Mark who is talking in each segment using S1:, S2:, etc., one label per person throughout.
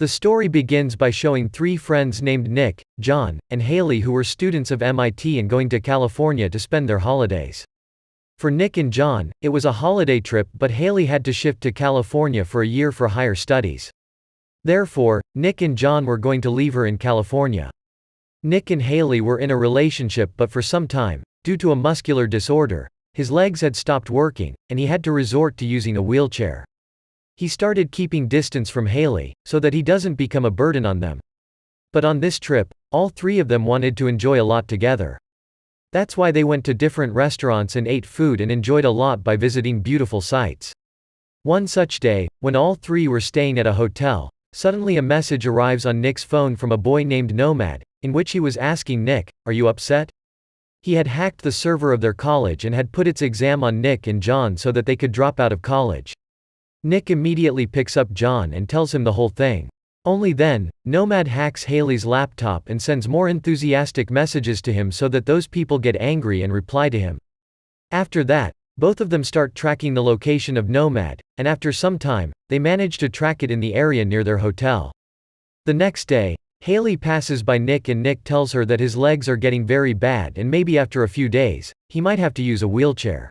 S1: The story begins by showing three friends named Nick, John, and Haley who were students of MIT and going to California to spend their holidays. For Nick and John, it was a holiday trip, but Haley had to shift to California for a year for higher studies. Therefore, Nick and John were going to leave her in California. Nick and Haley were in a relationship, but for some time, due to a muscular disorder, his legs had stopped working, and he had to resort to using a wheelchair. He started keeping distance from Haley, so that he doesn't become a burden on them. But on this trip, all three of them wanted to enjoy a lot together. That's why they went to different restaurants and ate food and enjoyed a lot by visiting beautiful sights. One such day, when all three were staying at a hotel, suddenly a message arrives on Nick's phone from a boy named Nomad, in which he was asking Nick, "Are you upset?" He had hacked the server of their college and had put its exam on Nick and John so that they could drop out of college. Nick immediately picks up John and tells him the whole thing. Only then, Nomad hacks Haley's laptop and sends more enthusiastic messages to him so that those people get angry and reply to him. After that, both of them start tracking the location of Nomad, and after some time, they manage to track it in the area near their hotel. The next day, Haley passes by Nick and Nick tells her that his legs are getting very bad and maybe after a few days, he might have to use a wheelchair.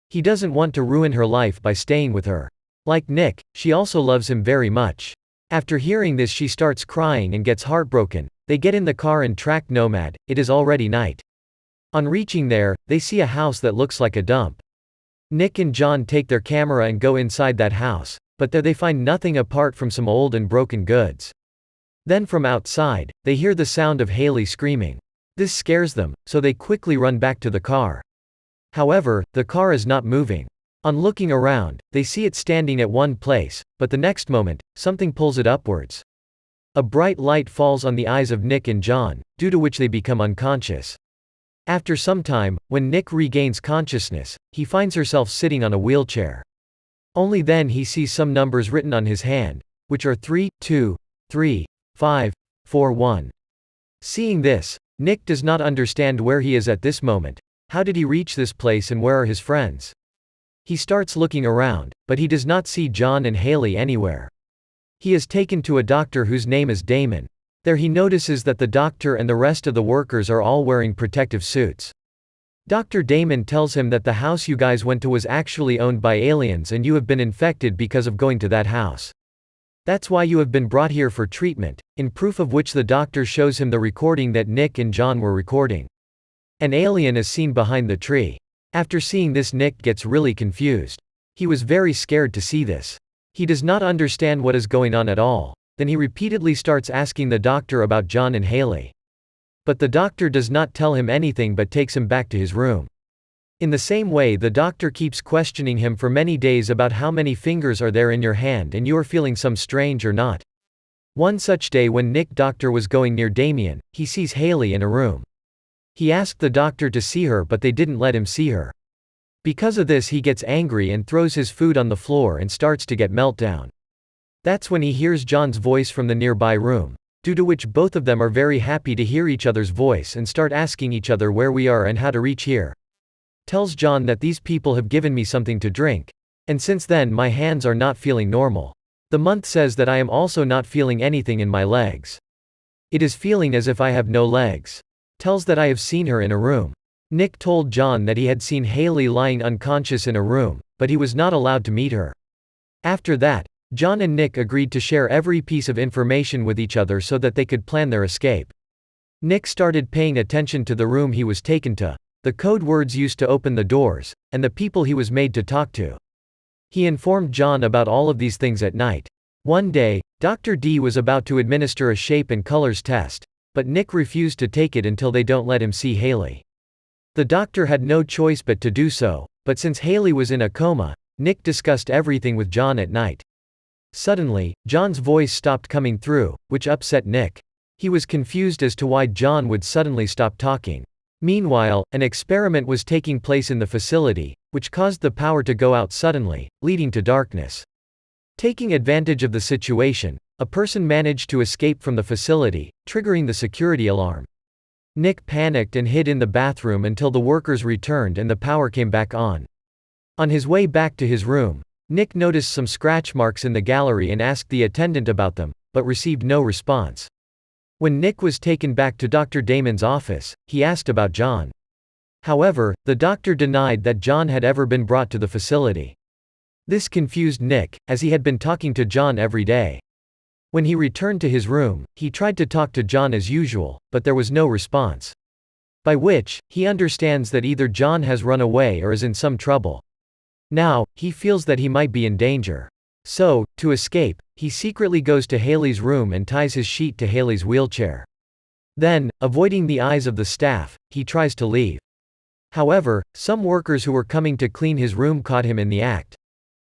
S1: He doesn't want to ruin her life by staying with her. Like Nick, she also loves him very much. After hearing this, she starts crying and gets heartbroken. They get in the car and track Nomad. It is already night. On reaching there, they see a house that looks like a dump. Nick and John take their camera and go inside that house, but there they find nothing apart from some old and broken goods. Then from outside, they hear the sound of Haley screaming. This scares them, so they quickly run back to the car. However, the car is not moving. On looking around, they see it standing at one place, but the next moment, something pulls it upwards. A bright light falls on the eyes of Nick and John, due to which they become unconscious. After some time, when Nick regains consciousness, he finds himself sitting on a wheelchair. Only then he sees some numbers written on his hand, which are 3, 2, 3, 5, 4, 1. Seeing this, Nick does not understand where he is at this moment. How did he reach this place and where are his friends? He starts looking around, but he does not see John and Haley anywhere. He is taken to a doctor whose name is Damon. There he notices that the doctor and the rest of the workers are all wearing protective suits. Dr. Damon tells him that the house you guys went to was actually owned by aliens and you have been infected because of going to that house. That's why you have been brought here for treatment, in proof of which the doctor shows him the recording that Nick and John were recording. An alien is seen behind the tree. After seeing this, Nick gets really confused. He was very scared to see this. He does not understand what is going on at all. Then he repeatedly starts asking the doctor about John and Haley. But the doctor does not tell him anything but takes him back to his room. In the same way, the doctor keeps questioning him for many days about how many fingers are there in your hand and you are feeling some strange or not. One such day when Nick doctor was going near Damien, he sees Haley in a room. He asked the doctor to see her, but they didn't let him see her. Because of this, he gets angry and throws his food on the floor and starts to get meltdown. That's when he hears John's voice from the nearby room, due to which both of them are very happy to hear each other's voice and start asking each other where we are and how to reach here. Tells John that these people have given me something to drink, and since then my hands are not feeling normal. The month says that I am also not feeling anything in my legs. It is feeling as if I have no legs. Tells that I have seen her in a room. Nick told John that he had seen Haley lying unconscious in a room, but he was not allowed to meet her. After that, John and Nick agreed to share every piece of information with each other so that they could plan their escape. Nick started paying attention to the room he was taken to, the code words used to open the doors, and the people he was made to talk to. He informed John about all of these things at night. One day, Dr. D was about to administer a shape and colors test, but Nick refused to take it until they don't let him see Haley. The doctor had no choice but to do so, but since Haley was in a coma, Nick discussed everything with John at night. Suddenly, John's voice stopped coming through, which upset Nick. He was confused as to why John would suddenly stop talking. Meanwhile, an experiment was taking place in the facility, which caused the power to go out suddenly, leading to darkness. Taking advantage of the situation, a person managed to escape from the facility, triggering the security alarm. Nick panicked and hid in the bathroom until the workers returned and the power came back on. On his way back to his room, Nick noticed some scratch marks in the gallery and asked the attendant about them, but received no response. When Nick was taken back to Dr. Damon's office, he asked about John. However, the doctor denied that John had ever been brought to the facility. This confused Nick, as he had been talking to John every day. When he returned to his room, he tried to talk to John as usual, but there was no response. By which, he understands that either John has run away or is in some trouble. Now, he feels that he might be in danger. So, to escape, he secretly goes to Haley's room and ties his sheet to Haley's wheelchair. Then, avoiding the eyes of the staff, he tries to leave. However, some workers who were coming to clean his room caught him in the act.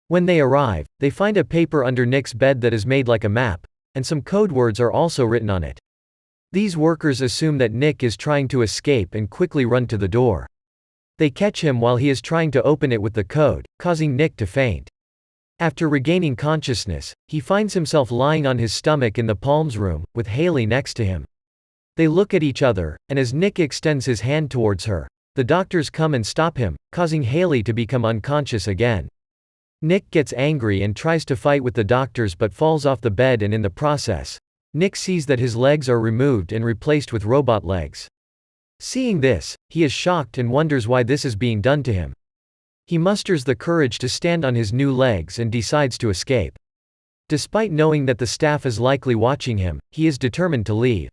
S1: When they arrive, they find a paper under Nick's bed that is made like a map, and some code words are also written on it. These workers assume that Nick is trying to escape and quickly run to the door. They catch him while he is trying to open it with the code, causing Nick to faint. After regaining consciousness, he finds himself lying on his stomach in the Palms room, with Haley next to him. They look at each other, and as Nick extends his hand towards her, the doctors come and stop him, causing Haley to become unconscious again. Nick gets angry and tries to fight with the doctors but falls off the bed, and in the process, Nick sees that his legs are removed and replaced with robot legs. Seeing this, he is shocked and wonders why this is being done to him. He musters the courage to stand on his new legs and decides to escape. Despite knowing that the staff is likely watching him, he is determined to leave.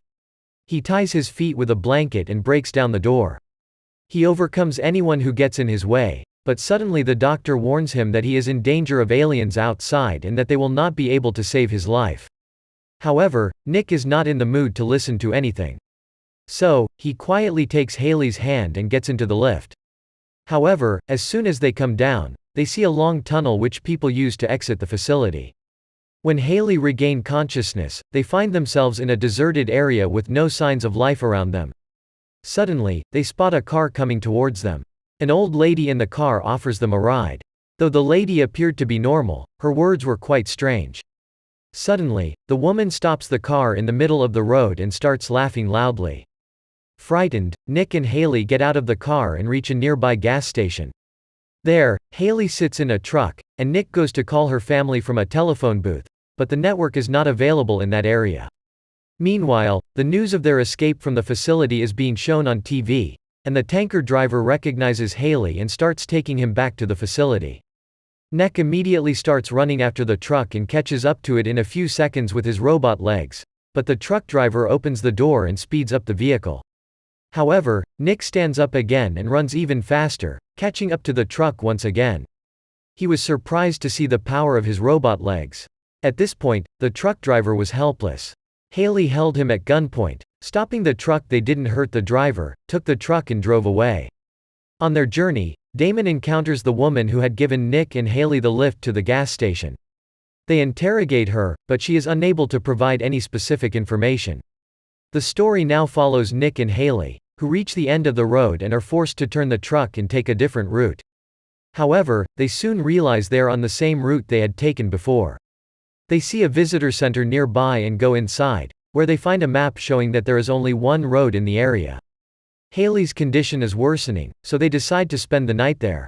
S1: He ties his feet with a blanket and breaks down the door. He overcomes anyone who gets in his way, but suddenly the doctor warns him that he is in danger of aliens outside and that they will not be able to save his life. However, Nick is not in the mood to listen to anything. So, he quietly takes Haley's hand and gets into the lift. However, as soon as they come down, they see a long tunnel which people use to exit the facility. When Haley regains consciousness, they find themselves in a deserted area with no signs of life around them. Suddenly, they spot a car coming towards them. An old lady in the car offers them a ride. Though the lady appeared to be normal, her words were quite strange. Suddenly, the woman stops the car in the middle of the road and starts laughing loudly. Frightened, Nick and Haley get out of the car and reach a nearby gas station. There, Haley sits in a truck, and Nick goes to call her family from a telephone booth, but the network is not available in that area. Meanwhile, the news of their escape from the facility is being shown on TV, and the tanker driver recognizes Haley and starts taking him back to the facility. Nick immediately starts running after the truck and catches up to it in a few seconds with his robot legs, but the truck driver opens the door and speeds up the vehicle. However, Nick stands up again and runs even faster, catching up to the truck once again. He was surprised to see the power of his robot legs. At this point, the truck driver was helpless. Haley held him at gunpoint. Stopping the truck, they didn't hurt the driver, took the truck and drove away. On their journey, Damon encounters the woman who had given Nick and Haley the lift to the gas station. They interrogate her, but she is unable to provide any specific information. The story now follows Nick and Haley, who reach the end of the road and are forced to turn the truck and take a different route. However, they soon realize they are on the same route they had taken before. They see a visitor center nearby and go inside, where they find a map showing that there is only one road in the area. Haley's condition is worsening, so they decide to spend the night there.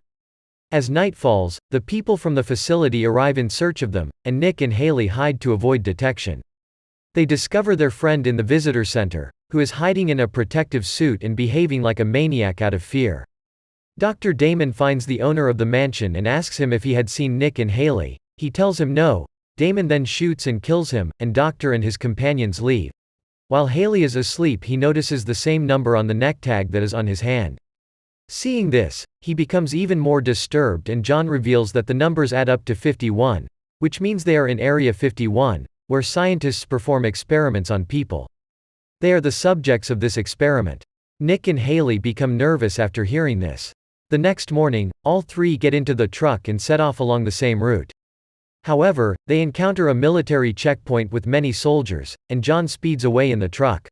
S1: As night falls, the people from the facility arrive in search of them, and Nick and Haley hide to avoid detection. They discover their friend in the visitor center, who is hiding in a protective suit and behaving like a maniac out of fear. Dr. Damon finds the owner of the mansion and asks him if he had seen Nick and Haley. He tells him no. Damon then shoots and kills him, and Doctor and his companions leave. While Haley is asleep, he notices the same number on the neck tag that is on his hand. Seeing this, he becomes even more disturbed, and John reveals that the numbers add up to 51, which means they are in Area 51, where scientists perform experiments on people. They are the subjects of this experiment. Nick and Haley become nervous after hearing this. The next morning, all three get into the truck and set off along the same route. However, they encounter a military checkpoint with many soldiers, and John speeds away in the truck.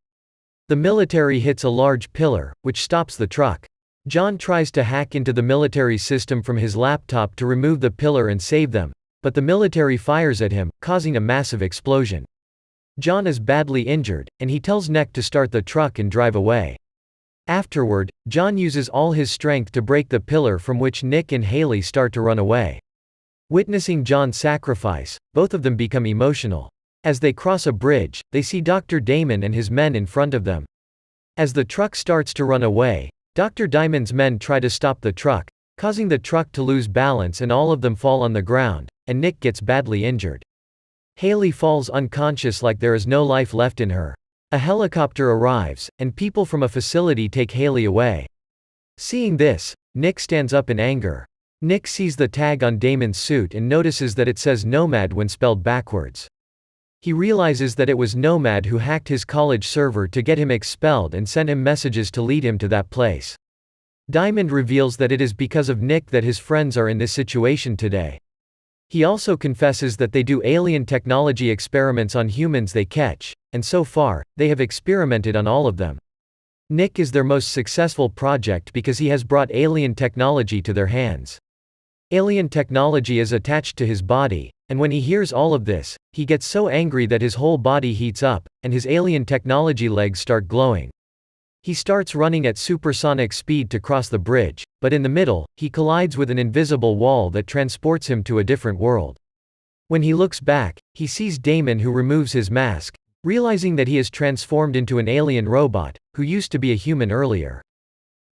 S1: The military hits a large pillar, which stops the truck. John tries to hack into the military system from his laptop to remove the pillar and save them, but the military fires at him, causing a massive explosion. John is badly injured, and he tells Nick to start the truck and drive away. Afterward, John uses all his strength to break the pillar from which Nick and Haley start to run away. Witnessing John's sacrifice, both of them become emotional. As they cross a bridge, they see Dr. Damon and his men in front of them. As the truck starts to run away, Dr. Diamond's men try to stop the truck, causing the truck to lose balance and all of them fall on the ground, and Nick gets badly injured. Haley falls unconscious like there is no life left in her. A helicopter arrives, and people from a facility take Haley away. Seeing this, Nick stands up in anger. Nick sees the tag on Damon's suit and notices that it says Nomad when spelled backwards. He realizes that it was Nomad who hacked his college server to get him expelled and sent him messages to lead him to that place. Diamond reveals that it is because of Nick that his friends are in this situation today. He also confesses that they do alien technology experiments on humans they catch, and so far, they have experimented on all of them. Nick is their most successful project because he has brought alien technology to their hands. Alien technology is attached to his body, and when he hears all of this, he gets so angry that his whole body heats up, and his alien technology legs start glowing. He starts running at supersonic speed to cross the bridge, but in the middle, he collides with an invisible wall that transports him to a different world. When he looks back, he sees Damon who removes his mask, realizing that he is transformed into an alien robot, who used to be a human earlier.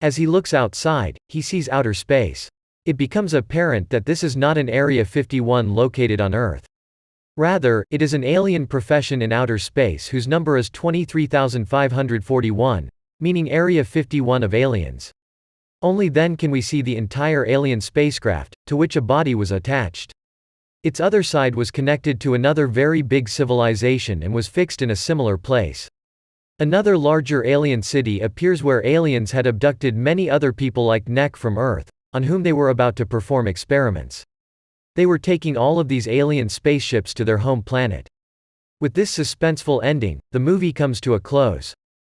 S1: As he looks outside, he sees outer space. It becomes apparent that this is not an Area 51 located on Earth. Rather, it is an alien profession in outer space whose number is 23,541, meaning Area 51 of aliens. Only then can we see the entire alien spacecraft, to which a body was attached. Its other side was connected to another very big civilization and was fixed in a similar place. Another larger alien city appears where aliens had abducted many other people like Nick from Earth, on whom they were about to perform experiments. They were taking all of these alien spaceships to their home planet. With this suspenseful ending, the movie comes to a close.